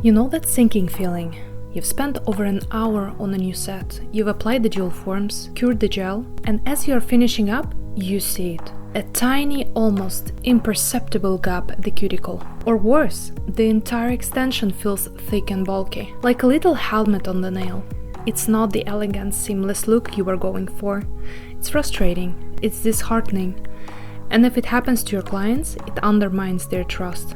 You know that sinking feeling? You've spent over an hour on a new set, you've applied the dual forms, cured the gel, and as you're finishing up, you see it. A tiny, almost imperceptible gap at the cuticle. Or worse, the entire extension feels thick and bulky, like a little helmet on the nail. It's not the elegant, seamless look you were going for. It's frustrating, it's disheartening, and if it happens to your clients, it undermines their trust.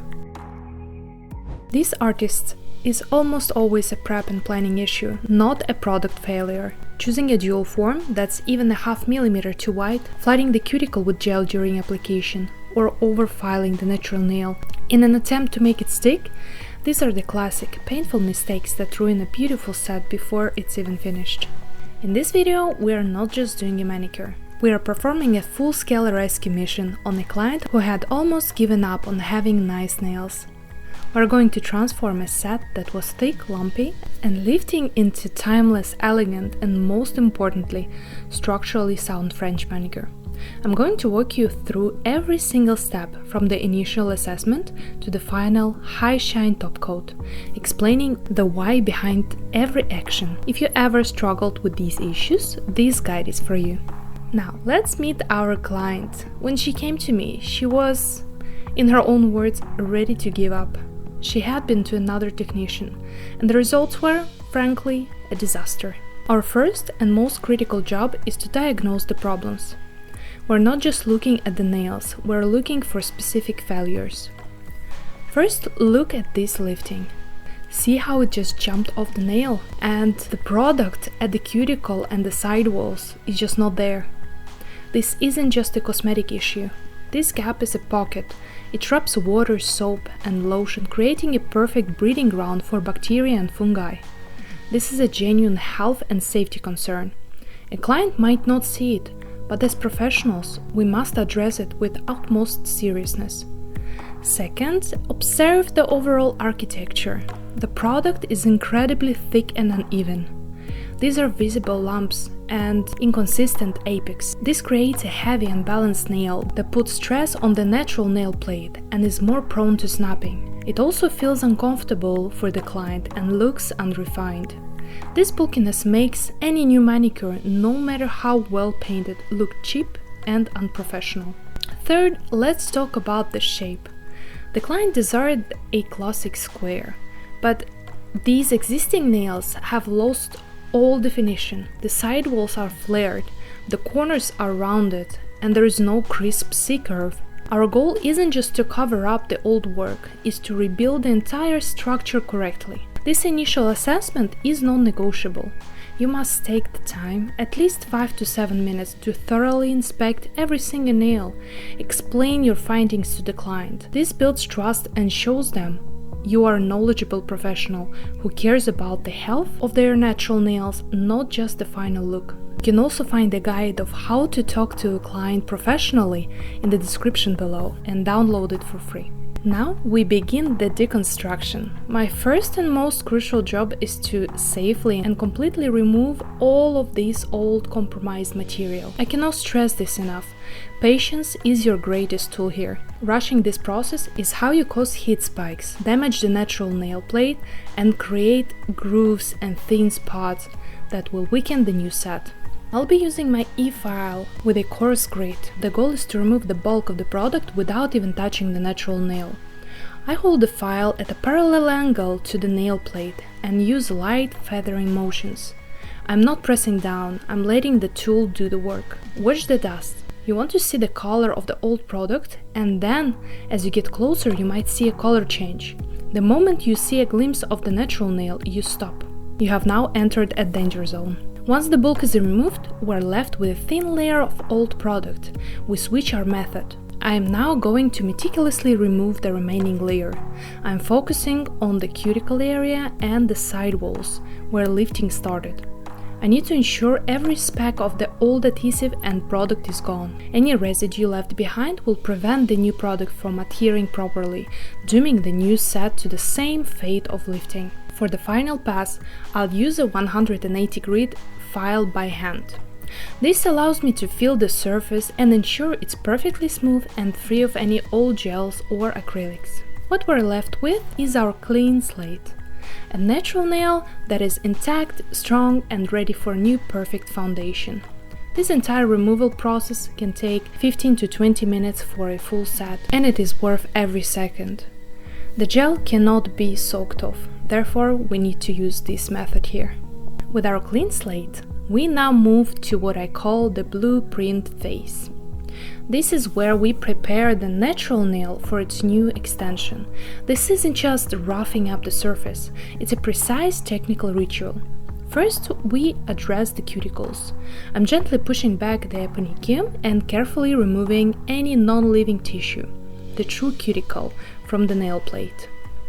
These artists is almost always a prep and planning issue, not a product failure. Choosing a dual form that's even a half millimeter too wide, flooding the cuticle with gel during application, or over-filing the natural nail in an attempt to make it stick, these are the classic, painful mistakes that ruin a beautiful set before it's even finished. In this video, we are not just doing a manicure. We are performing a full-scale rescue mission on a client who had almost given up on having nice nails. We're going to transform a set that was thick, lumpy, and lifting into timeless, elegant, and most importantly, structurally sound French manicure. I'm going to walk you through every single step from the initial assessment to the final high-shine top coat, explaining the why behind every action. If you ever struggled with these issues, this guide is for you. Now, let's meet our client. When she came to me, she was, in her own words, ready to give up. She had been to another technician, and the results were, frankly, a disaster. Our first and most critical job is to diagnose the problems. We're not just looking at the nails, we're looking for specific failures. First, look at this lifting. See how it just jumped off the nail, and the product at the cuticle and the sidewalls is just not there. This isn't just a cosmetic issue. This gap is a pocket. It traps water, soap, and lotion, creating a perfect breeding ground for bacteria and fungi. This is a genuine health and safety concern. A client might not see it, but as professionals, we must address it with utmost seriousness. Second, observe the overall architecture. The product is incredibly thick and uneven. These are visible lumps and inconsistent apex. This creates a heavy, unbalanced nail that puts stress on the natural nail plate and is more prone to snapping. It also feels uncomfortable for the client and looks unrefined. This bulkiness makes any new manicure, no matter how well painted, look cheap and unprofessional. Third, let's talk about the shape. The client desired a classic square, but these existing nails have lost all definition. The sidewalls are flared, the corners are rounded, and there is no crisp C-curve. Our goal isn't just to cover up the old work, it's to rebuild the entire structure correctly. This initial assessment is non-negotiable. You must take the time, at least 5 to 7 minutes, to thoroughly inspect every single nail, explain your findings to the client. This builds trust and shows them you are a knowledgeable professional who cares about the health of their natural nails, not just the final look. You can also find a guide of how to talk to a client professionally in the description below and download it for free. Now we begin the deconstruction. My first and most crucial job is to safely and completely remove all of this old compromised material. I cannot stress this enough. Patience is your greatest tool here. Rushing this process is how you cause heat spikes, damage the natural nail plate, and create grooves and thin spots that will weaken the new set. I'll be using my e-file with a coarse grit. The goal is to remove the bulk of the product without even touching the natural nail. I hold the file at a parallel angle to the nail plate and use light feathering motions. I'm not pressing down, I'm letting the tool do the work. Watch the dust. You want to see the color of the old product, and then, as you get closer, you might see a color change. The moment you see a glimpse of the natural nail, you stop. You have now entered a danger zone. Once the bulk is removed, we're left with a thin layer of old product. We switch our method. I am now going to meticulously remove the remaining layer. I'm focusing on the cuticle area and the sidewalls, where lifting started. I need to ensure every speck of the old adhesive and product is gone. Any residue left behind will prevent the new product from adhering properly, dooming the new set to the same fate of lifting. For the final pass, I'll use a 180 grit file by hand. This allows me to feel the surface and ensure it's perfectly smooth and free of any old gels or acrylics. What we're left with is our clean slate. A natural nail that is intact, strong, and ready for a new perfect foundation. This entire removal process can take 15 to 20 minutes for a full set, and it is worth every second. The gel cannot be soaked off, therefore we need to use this method here. With our clean slate, we now move to what I call the blueprint phase. This is where we prepare the natural nail for its new extension. This isn't just roughing up the surface, it's a precise technical ritual. First, we address the cuticles. I'm gently pushing back the eponychium and carefully removing any non-living tissue, the true cuticle, from the nail plate.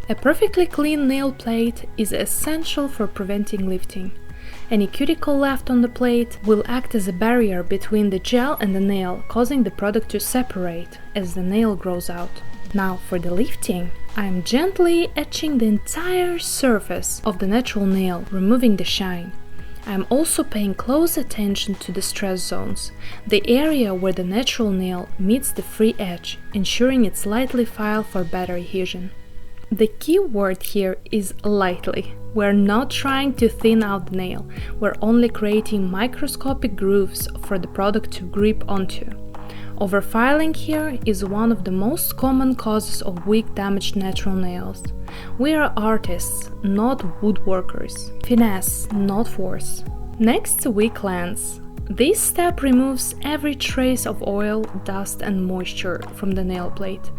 A perfectly clean nail plate is essential for preventing lifting. Any cuticle left on the plate will act as a barrier between the gel and the nail, causing the product to separate as the nail grows out. Now for the lifting, I am gently etching the entire surface of the natural nail, removing the shine. I am also paying close attention to the stress zones, the area where the natural nail meets the free edge, ensuring it's lightly filed for better adhesion. The key word here is lightly. We're not trying to thin out the nail, we're only creating microscopic grooves for the product to grip onto. Overfiling here is one of the most common causes of weak, damaged natural nails. We are artists, not woodworkers. Finesse, not force. Next, we cleanse. This step removes every trace of oil, dust and moisture from the nail plate.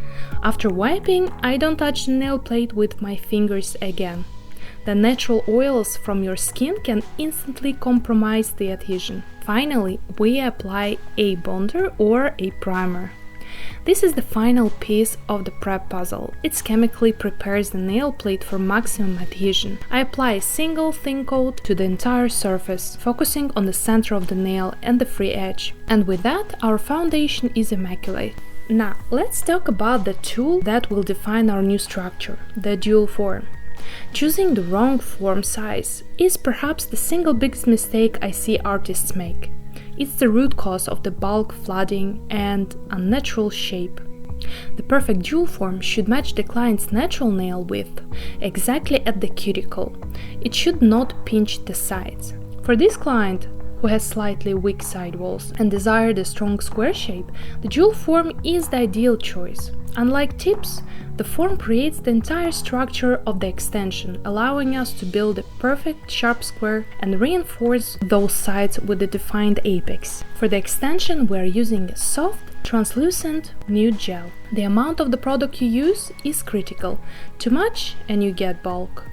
After wiping, I don't touch the nail plate with my fingers again. The natural oils from your skin can instantly compromise the adhesion. Finally, we apply a bonder or a primer. This is the final piece of the prep puzzle. It chemically prepares the nail plate for maximum adhesion. I apply a single thin coat to the entire surface, focusing on the center of the nail and the free edge. And with that, our foundation is immaculate. Now, let's talk about the tool that will define our new structure, the dual form. Choosing the wrong form size is perhaps the single biggest mistake I see artists make. It's the root cause of the bulk, flooding, and unnatural shape. The perfect dual form should match the client's natural nail width, exactly at the cuticle. It should not pinch the sides. For this client, who has slightly weak side walls and desired a strong square shape, the dual form is the ideal choice. Unlike tips, the form creates the entire structure of the extension, allowing us to build a perfect sharp square and reinforce those sides with a defined apex. For the extension, we are using a soft, translucent nude gel. The amount of the product you use is critical. Too much and you get bulk.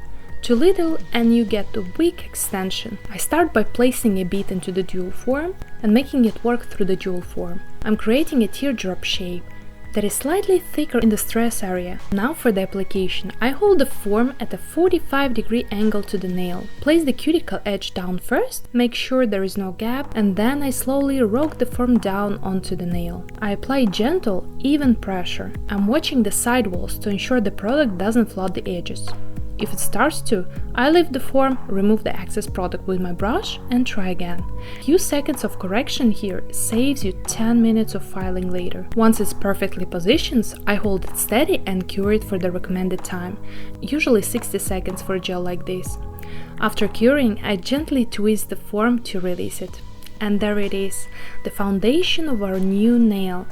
Too little and you get a weak extension. I start by placing a bead into the dual form and making it work through the dual form. I'm creating a teardrop shape that is slightly thicker in the stress area. Now for the application, I hold the form at a 45-degree angle to the nail. Place the cuticle edge down first, make sure there is no gap, and then I slowly rock the form down onto the nail. I apply gentle, even pressure. I'm watching the side walls to ensure the product doesn't flood the edges. If it starts to, I lift the form, remove the excess product with my brush and try again. A few seconds of correction here saves you 10 minutes of filing later. Once it's perfectly positioned, I hold it steady and cure it for the recommended time, usually 60 seconds for a gel like this. After curing, I gently twist the form to release it. And there it is, the foundation of our new nail.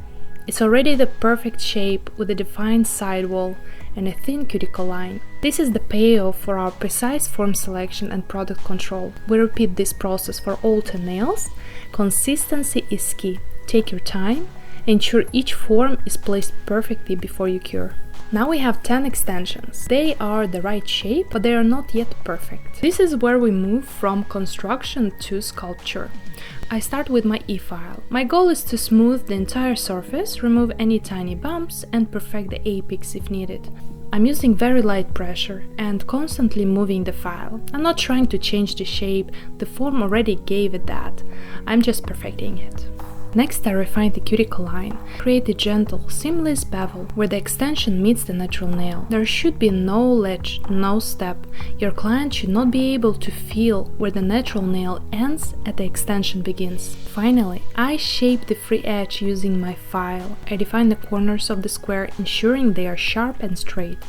It's already the perfect shape with a defined sidewall and a thin cuticle line. This is the payoff for our precise form selection and product control. We repeat this process for all 10 nails. Consistency is key. Take your time, ensure each form is placed perfectly before you cure. Now we have 10 extensions. They are the right shape, but they are not yet perfect. This is where we move from construction to sculpture. I start with my e-file. My goal is to smooth the entire surface, remove any tiny bumps, and perfect the apex if needed. I'm using very light pressure and constantly moving the file. I'm not trying to change the shape, the form already gave it that. I'm just perfecting it. Next, I refine the cuticle line. Create a gentle, seamless bevel where the extension meets the natural nail. There should be no ledge, no step. Your client should not be able to feel where the natural nail ends and the extension begins. Finally, I shape the free edge using my file. I define the corners of the square, ensuring they are sharp and straight.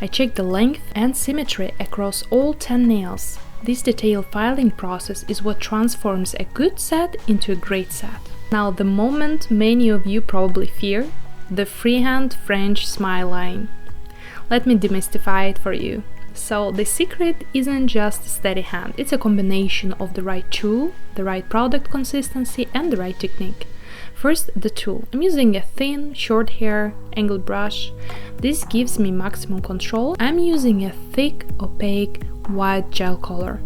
I check the length and symmetry across all 10 nails. This detailed filing process is what transforms a good set into a great set. Now, the moment many of you probably fear, the freehand French smile line. Let me demystify it for you. So, the secret isn't just a steady hand, it's a combination of the right tool, the right product consistency, and the right technique. First, the tool. I'm using a thin, short hair, angled brush. This gives me maximum control. I'm using a thick, opaque, white gel color.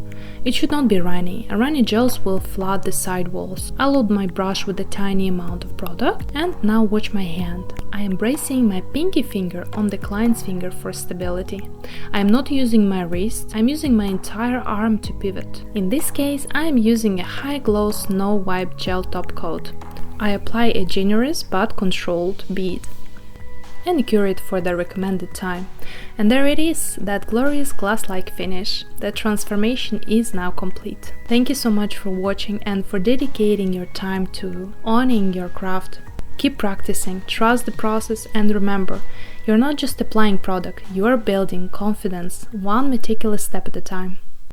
It should not be runny. Runny gels will flood the side walls. I load my brush with a tiny amount of product, and now watch my hand. I am bracing my pinky finger on the client's finger for stability. I am not using my wrist, I'm using my entire arm to pivot. In this case, I am using a high gloss no wipe gel top coat. I apply a generous but controlled bead and cure it for the recommended time. And there it is, that glorious glass-like finish. The transformation is now complete. Thank you so much for watching and for dedicating your time to owning your craft. Keep practicing, trust the process, and remember, you're not just applying product, you are building confidence one meticulous step at a time.